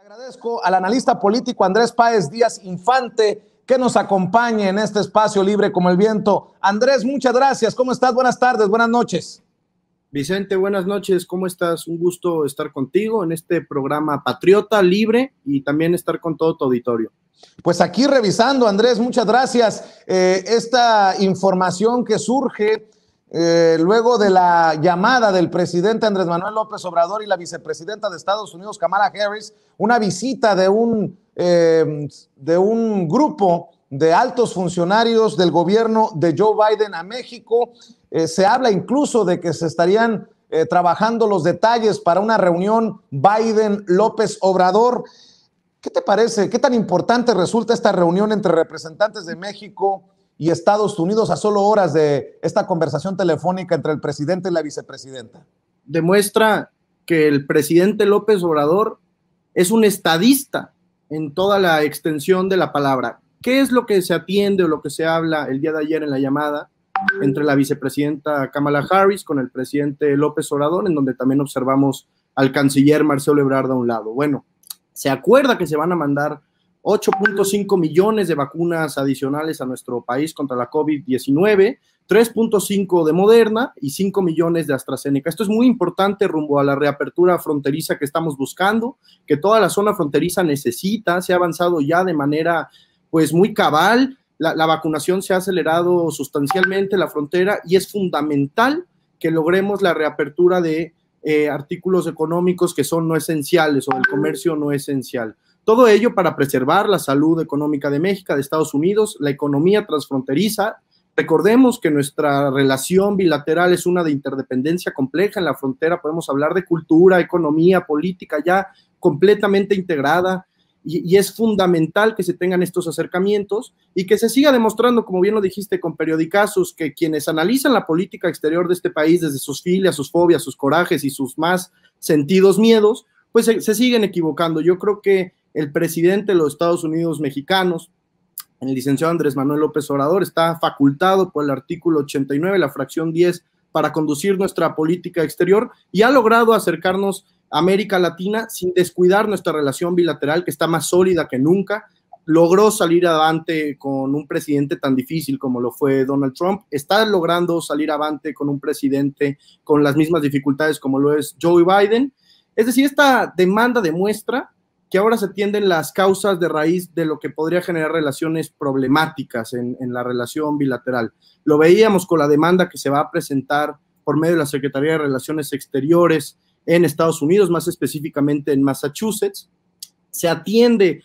Agradezco al analista político Andrés Páez Díaz Infante que nos acompañe en este espacio libre como el viento. Andrés, muchas gracias. ¿Cómo estás? Buenas tardes, buenas noches. Vicente, buenas noches. ¿Cómo estás? Un gusto estar contigo en este programa patriota, libre y también estar con todo tu auditorio. Pues aquí revisando, Andrés, muchas gracias. Esta información que surge luego de la llamada del presidente Andrés Manuel López Obrador y la vicepresidenta de Estados Unidos, Kamala Harris, una visita de un grupo de altos funcionarios del gobierno de Joe Biden a México. Se habla incluso de que se estarían trabajando los detalles para una reunión Biden-López Obrador. ¿Qué te parece? ¿Qué tan importante resulta esta reunión entre representantes de México y Estados Unidos a solo horas de esta conversación telefónica entre el presidente y la vicepresidenta? Demuestra que el presidente López Obrador es un estadista en toda la extensión de la palabra. ¿Qué es lo que se atiende o lo que se habla el día de ayer en la llamada entre la vicepresidenta Kamala Harris con el presidente López Obrador, en donde también observamos al canciller Marcelo Ebrard a un lado? Bueno, se acuerda que se van a mandar 8.5 millones de vacunas adicionales a nuestro país contra la COVID-19, 3.5 de Moderna y 5 millones de AstraZeneca. Esto es muy importante rumbo a la reapertura fronteriza que estamos buscando, que toda la zona fronteriza necesita. Se ha avanzado ya de manera pues muy cabal, la vacunación se ha acelerado sustancialmente la frontera y es fundamental que logremos la reapertura de artículos económicos que son no esenciales o del comercio no esencial. Todo ello para preservar la salud económica de México, de Estados Unidos, la economía transfronteriza. Recordemos que nuestra relación bilateral es una de interdependencia compleja en la frontera. Podemos hablar de cultura, economía, política ya completamente integrada y es fundamental que se tengan estos acercamientos y que se siga demostrando, como bien lo dijiste, con periodicazos, que quienes analizan la política exterior de este país desde sus filias, sus fobias, sus corajes y sus más sentidos miedos, pues se siguen equivocando. Yo creo que el presidente de los Estados Unidos mexicanos, el licenciado Andrés Manuel López Obrador, está facultado por el artículo 89, la fracción 10, para conducir nuestra política exterior y ha logrado acercarnos a América Latina sin descuidar nuestra relación bilateral, que está más sólida que nunca. Logró salir avante con un presidente tan difícil como lo fue Donald Trump. Está logrando salir avante con un presidente con las mismas dificultades como lo es Joe Biden. Es decir, esta demanda demuestra que ahora se atienden las causas de raíz de lo que podría generar relaciones problemáticas en la relación bilateral. Lo veíamos con la demanda que se va a presentar por medio de la Secretaría de Relaciones Exteriores en Estados Unidos, más específicamente en Massachusetts. Se atiende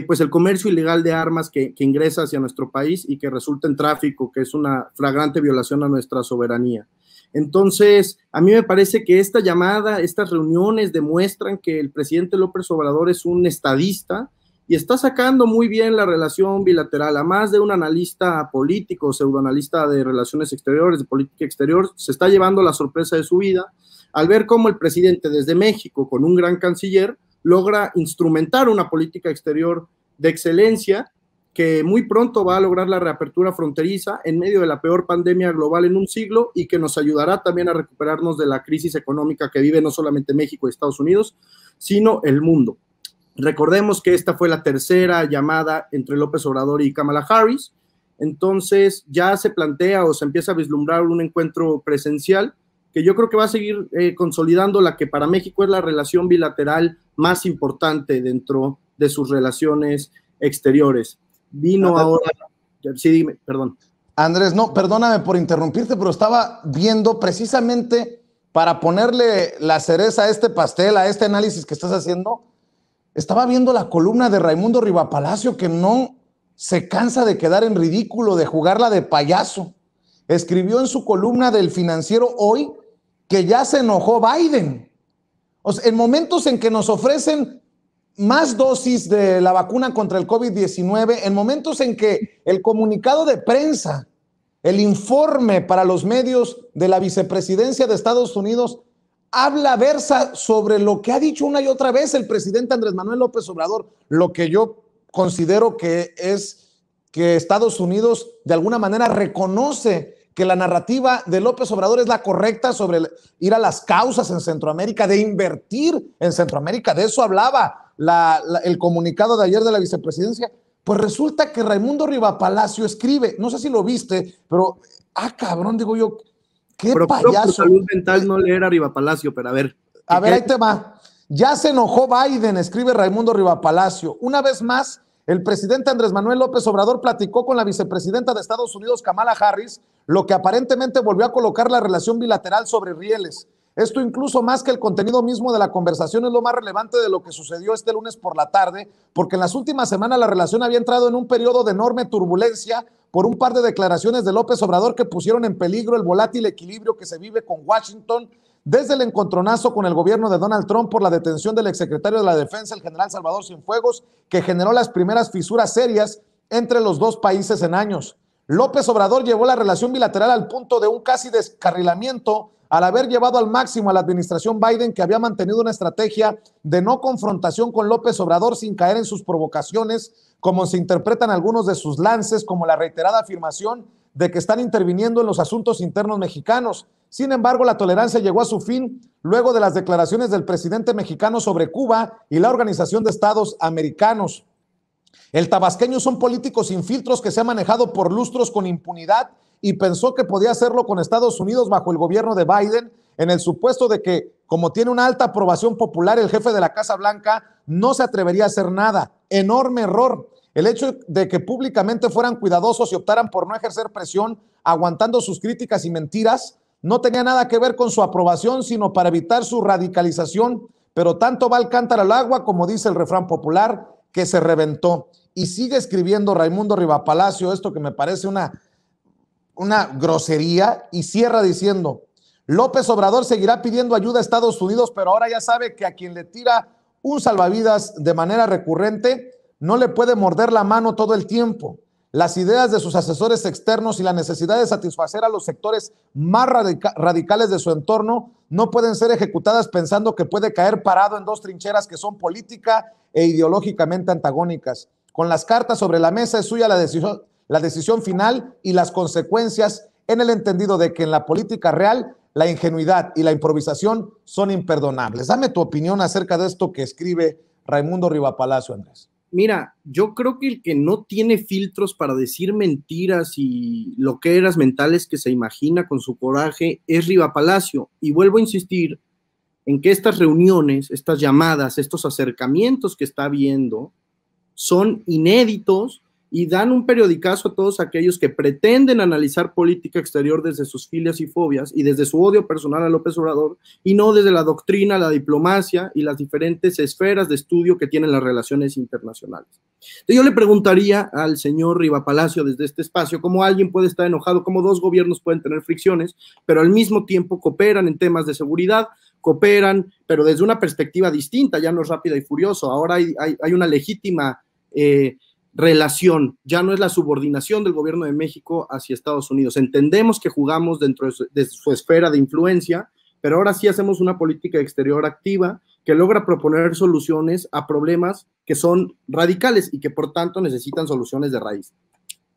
pues el comercio ilegal de armas que ingresa hacia nuestro país y que resulta en tráfico, que es una flagrante violación a nuestra soberanía. Entonces, a mí me parece que esta llamada, estas reuniones demuestran que el presidente López Obrador es un estadista y está sacando muy bien la relación bilateral. A más de un analista político, pseudoanalista de relaciones exteriores, de política exterior, se está llevando la sorpresa de su vida al ver cómo el presidente desde México, con un gran canciller, logra instrumentar una política exterior de excelencia que muy pronto va a lograr la reapertura fronteriza en medio de la peor pandemia global en un siglo y que nos ayudará también a recuperarnos de la crisis económica que vive no solamente México y Estados Unidos, sino el mundo. Recordemos que esta fue la tercera llamada entre López Obrador y Kamala Harris. Entonces ya se plantea o se empieza a vislumbrar un encuentro presencial que yo creo que va a seguir consolidando la que para México es la relación bilateral más importante dentro de sus relaciones exteriores. Vino ahora, sí, dime, perdón. Andrés, no, perdóname por interrumpirte, pero estaba viendo precisamente para ponerle la cereza a este pastel, a este análisis que estás haciendo, estaba viendo la columna de Raimundo Rivapalacio, que no se cansa de quedar en ridículo, de jugarla de payaso. Escribió en su columna del Financiero Hoy que ya se enojó Biden. O sea, en momentos en que nos ofrecen más dosis de la vacuna contra el COVID-19, en momentos en que el comunicado de prensa, el informe para los medios de la vicepresidencia de Estados Unidos versa sobre lo que ha dicho una y otra vez el presidente Andrés Manuel López Obrador, lo que yo considero que es que Estados Unidos de alguna manera reconoce que la narrativa de López Obrador es la correcta sobre ir a las causas en Centroamérica, de invertir en Centroamérica. De eso hablaba el comunicado de ayer de la vicepresidencia. Pues resulta que Raimundo Rivapalacio escribe, no sé si lo viste, pero, cabrón, digo yo, qué pero payaso. Salud mental no leer a Rivapalacio, pero a ver. A ver, ahí te va. Ya se enojó Biden, escribe Raimundo Rivapalacio. Una vez más, el presidente Andrés Manuel López Obrador platicó con la vicepresidenta de Estados Unidos, Kamala Harris, lo que aparentemente volvió a colocar la relación bilateral sobre rieles. Esto incluso más que el contenido mismo de la conversación es lo más relevante de lo que sucedió este lunes por la tarde, porque en las últimas semanas la relación había entrado en un periodo de enorme turbulencia por un par de declaraciones de López Obrador que pusieron en peligro el volátil equilibrio que se vive con Washington desde el encontronazo con el gobierno de Donald Trump por la detención del exsecretario de la Defensa, el general Salvador Cienfuegos, que generó las primeras fisuras serias entre los dos países en años. López Obrador llevó la relación bilateral al punto de un casi descarrilamiento al haber llevado al máximo a la administración Biden, que había mantenido una estrategia de no confrontación con López Obrador sin caer en sus provocaciones, como se interpretan algunos de sus lances, como la reiterada afirmación de que están interviniendo en los asuntos internos mexicanos. Sin embargo, la tolerancia llegó a su fin luego de las declaraciones del presidente mexicano sobre Cuba y la Organización de Estados Americanos. El tabasqueño son políticos sin filtros que se ha manejado por lustros con impunidad y pensó que podía hacerlo con Estados Unidos bajo el gobierno de Biden, en el supuesto de que, como tiene una alta aprobación popular, el jefe de la Casa Blanca no se atrevería a hacer nada. Enorme error. El hecho de que públicamente fueran cuidadosos y optaran por no ejercer presión, aguantando sus críticas y mentiras, no tenía nada que ver con su aprobación, sino para evitar su radicalización. Pero tanto va el cántaro al agua, como dice el refrán popular, que se reventó. Y sigue escribiendo Raimundo Rivapalacio esto que me parece una grosería, y cierra diciendo: López Obrador seguirá pidiendo ayuda a Estados Unidos, pero ahora ya sabe que a quien le tira un salvavidas de manera recurrente no le puede morder la mano todo el tiempo. Las ideas de sus asesores externos y la necesidad de satisfacer a los sectores más radicales de su entorno no pueden ser ejecutadas pensando que puede caer parado en dos trincheras que son política e ideológicamente antagónicas. Con las cartas sobre la mesa es suya la decisión final y las consecuencias, en el entendido de que en la política real la ingenuidad y la improvisación son imperdonables. Dame tu opinión acerca de esto que escribe Raimundo Rivapalacio, Andrés. Mira, yo creo que el que no tiene filtros para decir mentiras y loqueras mentales que se imagina con su coraje es Rivapalacio. Y vuelvo a insistir en que estas reuniones, estas llamadas, estos acercamientos que está viendo son inéditos y dan un periodicazo a todos aquellos que pretenden analizar política exterior desde sus filias y fobias y desde su odio personal a López Obrador, y no desde la doctrina, la diplomacia y las diferentes esferas de estudio que tienen las relaciones internacionales. Entonces yo le preguntaría al señor Rivapalacio desde este espacio cómo alguien puede estar enojado, cómo dos gobiernos pueden tener fricciones, pero al mismo tiempo cooperan en temas de seguridad, cooperan, pero desde una perspectiva distinta, ya no es rápida y furioso. Ahora hay una legítima relación, ya no es la subordinación del gobierno de México hacia Estados Unidos. Entendemos que jugamos dentro de su esfera de influencia, pero ahora sí hacemos una política exterior activa que logra proponer soluciones a problemas que son radicales y que por tanto necesitan soluciones de raíz.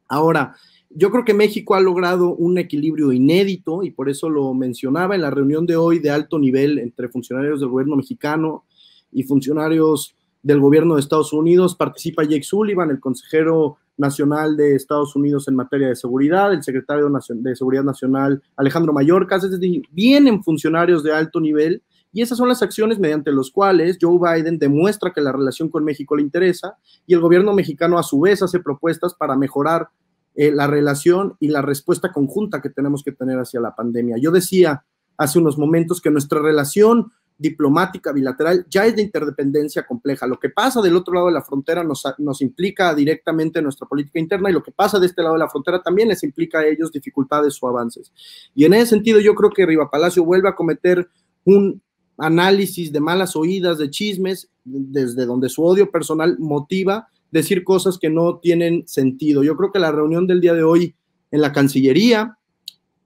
Ahora, yo creo que México ha logrado un equilibrio inédito y por eso lo mencionaba en la reunión de hoy de alto nivel entre funcionarios del gobierno mexicano y funcionarios del gobierno de Estados Unidos. Participa Jake Sullivan, el consejero nacional de Estados Unidos en materia de seguridad, el secretario de Seguridad Nacional Alejandro Mayorkas, es decir, vienen funcionarios de alto nivel y esas son las acciones mediante las cuales Joe Biden demuestra que la relación con México le interesa y el gobierno mexicano a su vez hace propuestas para mejorar la relación y la respuesta conjunta que tenemos que tener hacia la pandemia. Yo decía hace unos momentos que nuestra relación diplomática bilateral ya es de interdependencia compleja. Lo que pasa del otro lado de la frontera nos implica directamente en nuestra política interna y lo que pasa de este lado de la frontera también les implica a ellos dificultades o avances. Y en ese sentido yo creo que Rivapalacio vuelve a cometer un análisis de malas oídas, de chismes, desde donde su odio personal motiva decir cosas que no tienen sentido. Yo creo que la reunión del día de hoy en la Cancillería,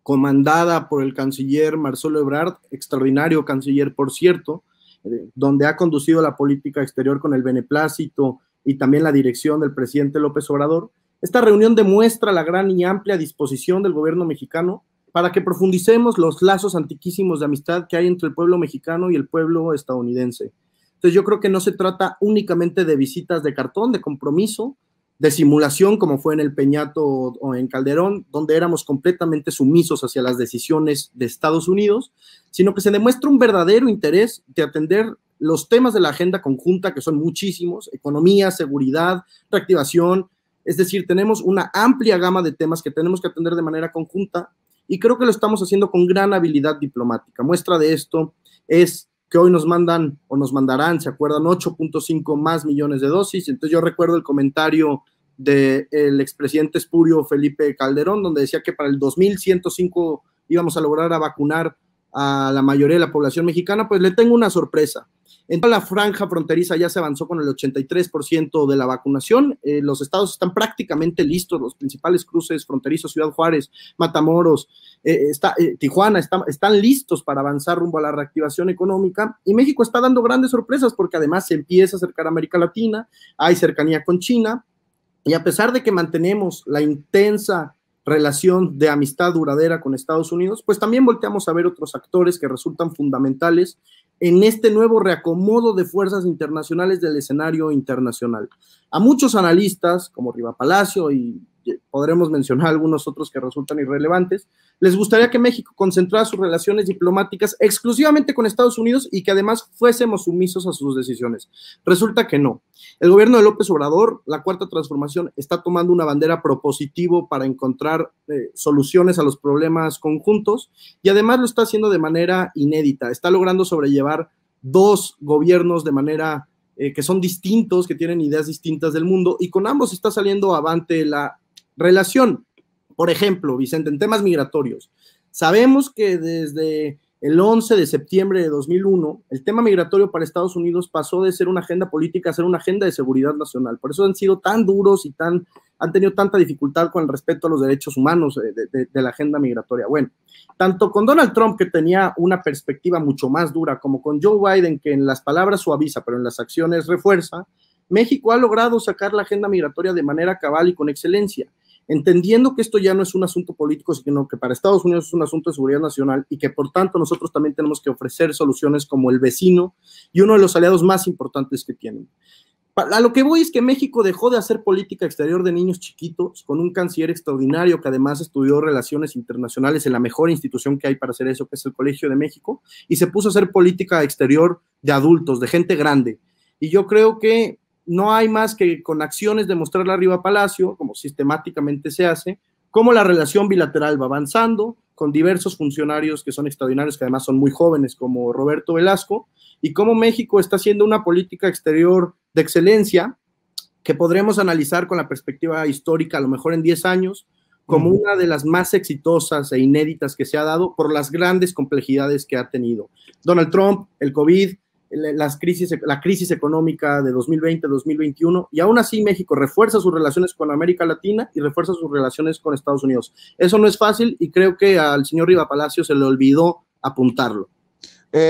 comandada por el canciller Marcelo Ebrard, extraordinario canciller, por cierto, donde ha conducido la política exterior con el beneplácito y también la dirección del presidente López Obrador. Esta reunión demuestra la gran y amplia disposición del gobierno mexicano para que profundicemos los lazos antiquísimos de amistad que hay entre el pueblo mexicano y el pueblo estadounidense. Entonces yo creo que no se trata únicamente de visitas de cartón, de compromiso, de simulación, como fue en el Peñato o en Calderón, donde éramos completamente sumisos hacia las decisiones de Estados Unidos, sino que se demuestra un verdadero interés de atender los temas de la agenda conjunta, que son muchísimos: economía, seguridad, reactivación. Es decir, tenemos una amplia gama de temas que tenemos que atender de manera conjunta, y creo que lo estamos haciendo con gran habilidad diplomática. Muestra de esto es que hoy nos mandan o nos mandarán, ¿se acuerdan? 8.5 más millones de dosis. Entonces yo recuerdo el comentario del expresidente espurio Felipe Calderón, donde decía que para el 2105 íbamos a lograr a vacunar a la mayoría de la población mexicana. Pues le tengo una sorpresa. En toda la franja fronteriza ya se avanzó con el 83% de la vacunación. Los estados están prácticamente listos, los principales cruces fronterizos, Ciudad Juárez, Matamoros, Tijuana, están listos para avanzar rumbo a la reactivación económica, y México está dando grandes sorpresas porque además se empieza a acercar a América Latina, hay cercanía con China, y a pesar de que mantenemos la intensa relación de amistad duradera con Estados Unidos, pues también volteamos a ver otros actores que resultan fundamentales en este nuevo reacomodo de fuerzas internacionales del escenario internacional. A muchos analistas, como Riva Palacio, y podremos mencionar algunos otros que resultan irrelevantes, les gustaría que México concentrara sus relaciones diplomáticas exclusivamente con Estados Unidos y que además fuésemos sumisos a sus decisiones. Resulta que no. El gobierno de López Obrador, la Cuarta Transformación, está tomando una bandera propositivo para encontrar soluciones a los problemas conjuntos, y además lo está haciendo de manera inédita. Está logrando sobrellevar dos gobiernos de manera que son distintos, que tienen ideas distintas del mundo, y con ambos está saliendo avante la relación. Por ejemplo, Vicente, en temas migratorios, sabemos que desde el 11 de septiembre de 2001, el tema migratorio para Estados Unidos pasó de ser una agenda política a ser una agenda de seguridad nacional. Por eso han sido tan duros y han tenido tanta dificultad con el respeto a los derechos humanos de la agenda migratoria. Bueno, tanto con Donald Trump, que tenía una perspectiva mucho más dura, como con Joe Biden, que en las palabras suaviza, pero en las acciones refuerza, México ha logrado sacar la agenda migratoria de manera cabal y con excelencia, entendiendo que esto ya no es un asunto político, sino que para Estados Unidos es un asunto de seguridad nacional, y que por tanto nosotros también tenemos que ofrecer soluciones como el vecino y uno de los aliados más importantes que tienen. A lo que voy es que México dejó de hacer política exterior de niños chiquitos con un canciller extraordinario que además estudió relaciones internacionales en la mejor institución que hay para hacer eso, que es el Colegio de México, y se puso a hacer política exterior de adultos, de gente grande. Y yo creo que no hay más que con acciones demostrarle arriba a Palacio, como sistemáticamente se hace, cómo la relación bilateral va avanzando con diversos funcionarios que son extraordinarios, que además son muy jóvenes, como Roberto Velasco, y cómo México está haciendo una política exterior de excelencia que podremos analizar con la perspectiva histórica, a lo mejor en 10 años, como una de las más exitosas e inéditas que se ha dado por las grandes complejidades que ha tenido Donald Trump, el COVID, la crisis económica de 2020-2021, y aún así México refuerza sus relaciones con América Latina y refuerza sus relaciones con Estados Unidos. Eso no es fácil, y creo que al señor Riva Palacio se le olvidó apuntarlo.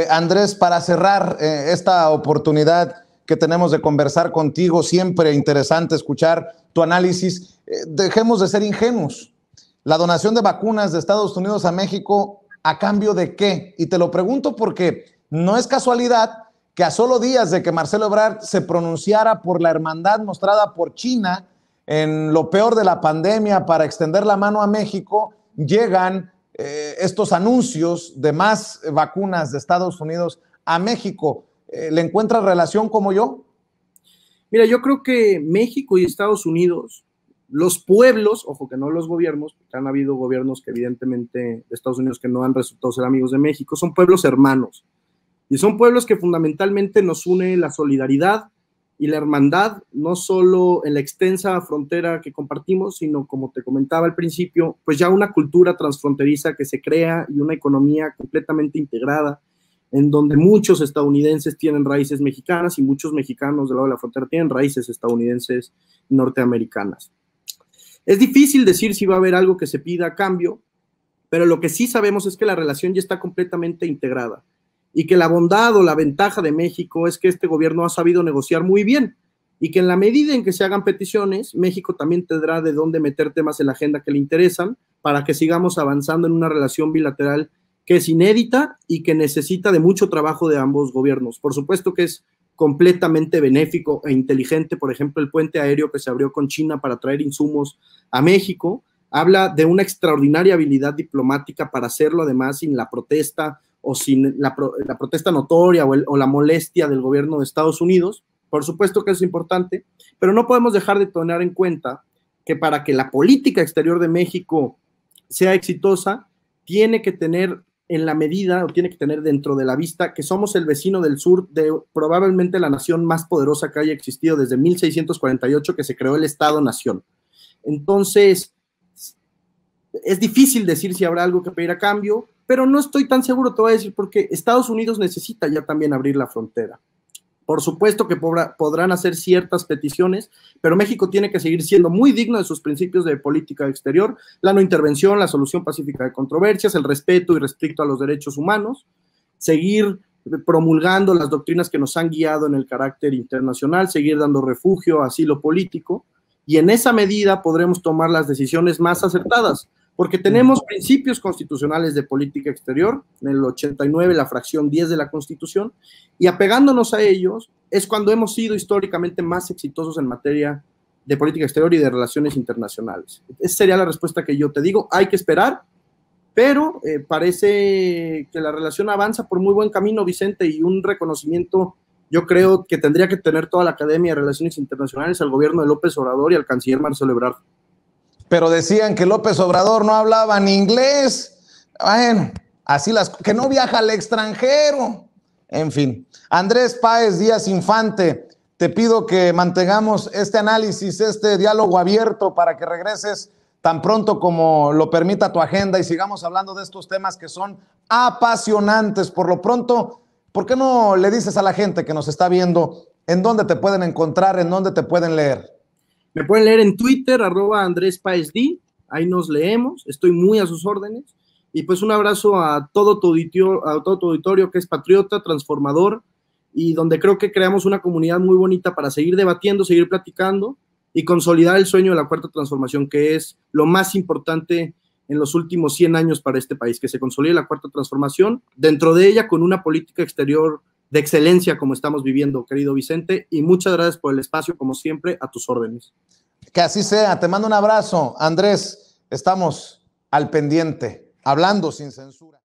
Andrés, para cerrar esta oportunidad que tenemos de conversar contigo, siempre interesante escuchar tu análisis, dejemos de ser ingenuos. La donación de vacunas de Estados Unidos a México, ¿a cambio de qué? Y te lo pregunto porque no es casualidad que a solo días de que Marcelo Ebrard se pronunciara por la hermandad mostrada por China en lo peor de la pandemia para extender la mano a México, llegan estos anuncios de más vacunas de Estados Unidos a México. ¿Le encuentras relación como yo? Mira, yo creo que México y Estados Unidos, los pueblos, ojo que no los gobiernos, porque han habido gobiernos que evidentemente de Estados Unidos que no han resultado ser amigos de México, son pueblos hermanos. Y son pueblos que fundamentalmente nos une la solidaridad y la hermandad, no solo en la extensa frontera que compartimos, sino, como te comentaba al principio, pues ya una cultura transfronteriza que se crea y una economía completamente integrada, en donde muchos estadounidenses tienen raíces mexicanas y muchos mexicanos del lado de la frontera tienen raíces estadounidenses norteamericanas. Es difícil decir si va a haber algo que se pida a cambio, pero lo que sí sabemos es que la relación ya está completamente integrada, y que la bondad o la ventaja de México es que este gobierno ha sabido negociar muy bien, y que en la medida en que se hagan peticiones, México también tendrá de dónde meter temas en la agenda que le interesan para que sigamos avanzando en una relación bilateral que es inédita y que necesita de mucho trabajo de ambos gobiernos. Por supuesto que es completamente benéfico e inteligente. Por ejemplo, el puente aéreo que se abrió con China para traer insumos a México, habla de una extraordinaria habilidad diplomática para hacerlo, además sin la protesta o sin la protesta notoria o la molestia del gobierno de Estados Unidos. Por supuesto que es importante, pero no podemos dejar de tener en cuenta que para que la política exterior de México sea exitosa, tiene que tener en la medida, o tiene que tener dentro de la vista, que somos el vecino del sur de probablemente la nación más poderosa que haya existido desde 1648, que se creó el Estado-Nación. Entonces, es difícil decir si habrá algo que pedir a cambio, pero no estoy tan seguro, te voy a decir, porque Estados Unidos necesita ya también abrir la frontera. Por supuesto que podrán hacer ciertas peticiones, pero México tiene que seguir siendo muy digno de sus principios de política exterior, la no intervención, la solución pacífica de controversias, el respeto y respeto a los derechos humanos, seguir promulgando las doctrinas que nos han guiado en el carácter internacional, seguir dando refugio, asilo político, y en esa medida podremos tomar las decisiones más acertadas, porque tenemos principios constitucionales de política exterior, en el 89 la fracción 10 de la Constitución, y apegándonos a ellos es cuando hemos sido históricamente más exitosos en materia de política exterior y de relaciones internacionales. Esa sería la respuesta que yo te digo. Hay que esperar, pero parece que la relación avanza por muy buen camino, Vicente, y un reconocimiento yo creo que tendría que tener toda la Academia de Relaciones Internacionales al gobierno de López Obrador y al canciller Marcelo Ebrard. Pero decían que López Obrador no hablaba ni inglés. Bueno, así que no viaja al extranjero. En fin, Andrés Páez Díaz Infante, te pido que mantengamos este análisis, este diálogo abierto para que regreses tan pronto como lo permita tu agenda y sigamos hablando de estos temas que son apasionantes. Por lo pronto, ¿por qué no le dices a la gente que nos está viendo en dónde te pueden encontrar, en dónde te pueden leer? Me pueden leer en Twitter, @AndrésPáezD, ahí nos leemos, estoy muy a sus órdenes, y pues un abrazo a todo tu auditorio que es patriota, transformador, y donde creo que creamos una comunidad muy bonita para seguir debatiendo, seguir platicando, y consolidar el sueño de la cuarta transformación, que es lo más importante en los últimos 100 años para este país, que se consolide la cuarta transformación, dentro de ella con una política exterior de excelencia como estamos viviendo, querido Vicente, y muchas gracias por el espacio, como siempre, a tus órdenes. Que así sea, te mando un abrazo, Andrés, estamos al pendiente, hablando sin censura.